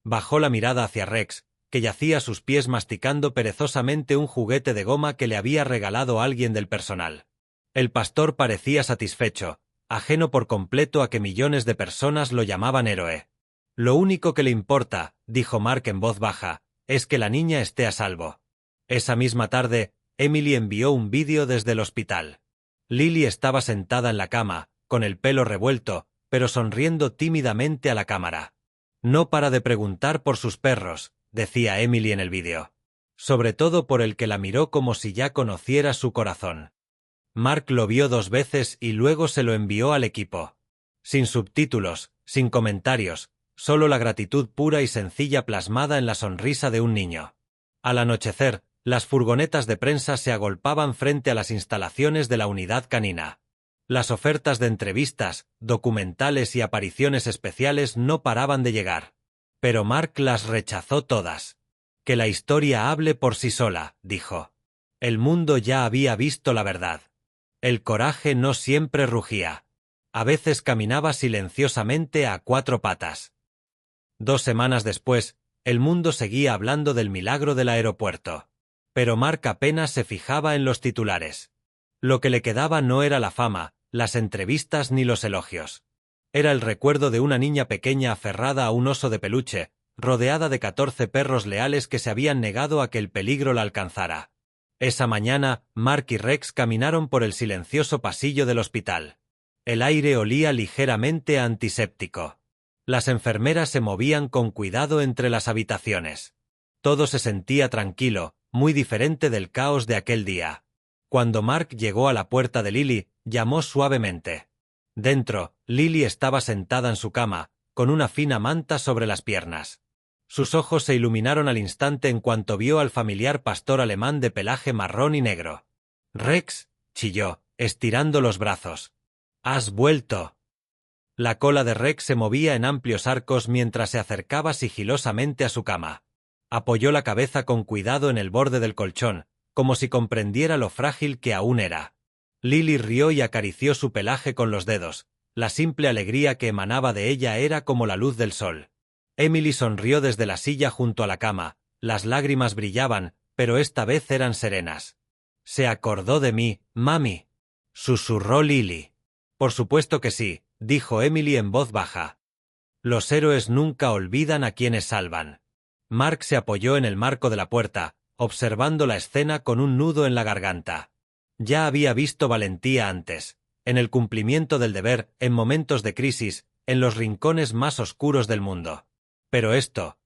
Bajó la mirada hacia Rex, que yacía a sus pies masticando perezosamente un juguete de goma que le había regalado alguien del personal. El pastor parecía satisfecho, ajeno por completo a que millones de personas lo llamaban héroe. «Lo único que le importa», dijo Mark en voz baja, «es que la niña esté a salvo». Esa misma tarde, Emily envió un vídeo desde el hospital. Lily estaba sentada en la cama, con el pelo revuelto, pero sonriendo tímidamente a la cámara. «No para de preguntar por sus perros», decía Emily en el vídeo. Sobre todo por el que la miró como si ya conociera su corazón. Mark lo vio 2 veces y luego se lo envió al equipo. Sin subtítulos, sin comentarios, solo la gratitud pura y sencilla plasmada en la sonrisa de un niño. Al anochecer, las furgonetas de prensa se agolpaban frente a las instalaciones de la unidad canina. Las ofertas de entrevistas, documentales y apariciones especiales no paraban de llegar. Pero Mark las rechazó todas. «Que la historia hable por sí sola», dijo. El mundo ya había visto la verdad. El coraje no siempre rugía. A veces caminaba silenciosamente a 4 patas. 2 semanas después, el mundo seguía hablando del milagro del aeropuerto. Pero Mark apenas se fijaba en los titulares. Lo que le quedaba no era la fama, las entrevistas ni los elogios. Era el recuerdo de una niña pequeña aferrada a un oso de peluche, rodeada de 14 perros leales que se habían negado a que el peligro la alcanzara. Esa mañana, Mark y Rex caminaron por el silencioso pasillo del hospital. El aire olía ligeramente a antiséptico. Las enfermeras se movían con cuidado entre las habitaciones. Todo se sentía tranquilo, muy diferente del caos de aquel día. Cuando Mark llegó a la puerta de Lily, llamó suavemente. Dentro, Lily estaba sentada en su cama, con una fina manta sobre las piernas. Sus ojos se iluminaron al instante en cuanto vio al familiar pastor alemán de pelaje marrón y negro. «Rex», chilló, estirando los brazos. «¡Has vuelto!». La cola de Rex se movía en amplios arcos mientras se acercaba sigilosamente a su cama. Apoyó la cabeza con cuidado en el borde del colchón, como si comprendiera lo frágil que aún era. Lily rió y acarició su pelaje con los dedos. La simple alegría que emanaba de ella era como la luz del sol. Emily sonrió desde la silla junto a la cama. Las lágrimas brillaban, pero esta vez eran serenas. «¿Se acordó de mí, mami?», susurró Lily. «Por supuesto que sí», dijo Emily en voz baja. «Los héroes nunca olvidan a quienes salvan». Mark se apoyó en el marco de la puerta, observando la escena con un nudo en la garganta. Ya había visto valentía antes, en el cumplimiento del deber, en momentos de crisis, en los rincones más oscuros del mundo. Pero esto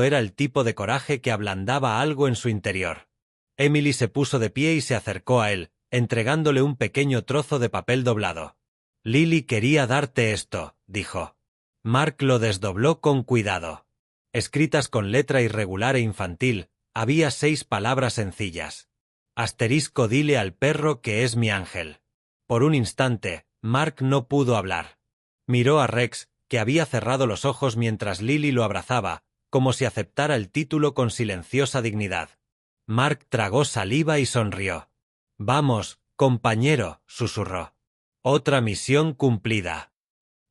era el tipo de coraje que ablandaba algo en su interior. Emily se puso de pie y se acercó a él, entregándole un pequeño trozo de papel doblado. «Lily quería darte esto», dijo. Mark lo desdobló con cuidado. Escritas con letra irregular e infantil, había 6 palabras sencillas. «Asterisco, dile al perro que es mi ángel». Por un instante, Mark no pudo hablar. Miró a Rex, que había cerrado los ojos mientras Lily lo abrazaba, como si aceptara el título con silenciosa dignidad. Mark tragó saliva y sonrió. «Vamos, compañero», susurró. «Otra misión cumplida».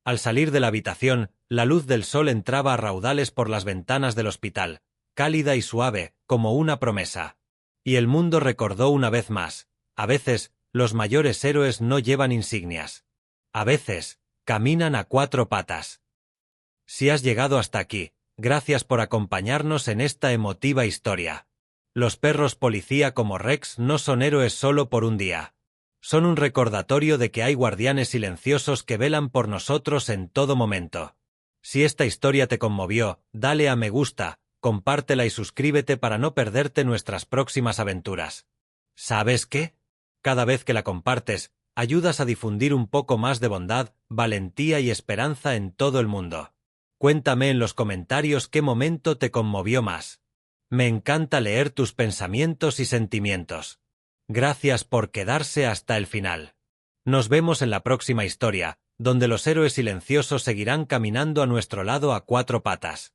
Al salir de la habitación, la luz del sol entraba a raudales por las ventanas del hospital, cálida y suave, como una promesa. Y el mundo recordó una vez más: a veces, los mayores héroes no llevan insignias. A veces, caminan a 4 patas. Si has llegado hasta aquí, gracias por acompañarnos en esta emotiva historia. Los perros policía como Rex no son héroes solo por un día. Son un recordatorio de que hay guardianes silenciosos que velan por nosotros en todo momento. Si esta historia te conmovió, dale a me gusta, compártela y suscríbete para no perderte nuestras próximas aventuras. ¿Sabes qué? Cada vez que la compartes, ayudas a difundir un poco más de bondad, valentía y esperanza en todo el mundo. Cuéntame en los comentarios qué momento te conmovió más. Me encanta leer tus pensamientos y sentimientos. Gracias por quedarse hasta el final. Nos vemos en la próxima historia, donde los héroes silenciosos seguirán caminando a nuestro lado a 4 patas.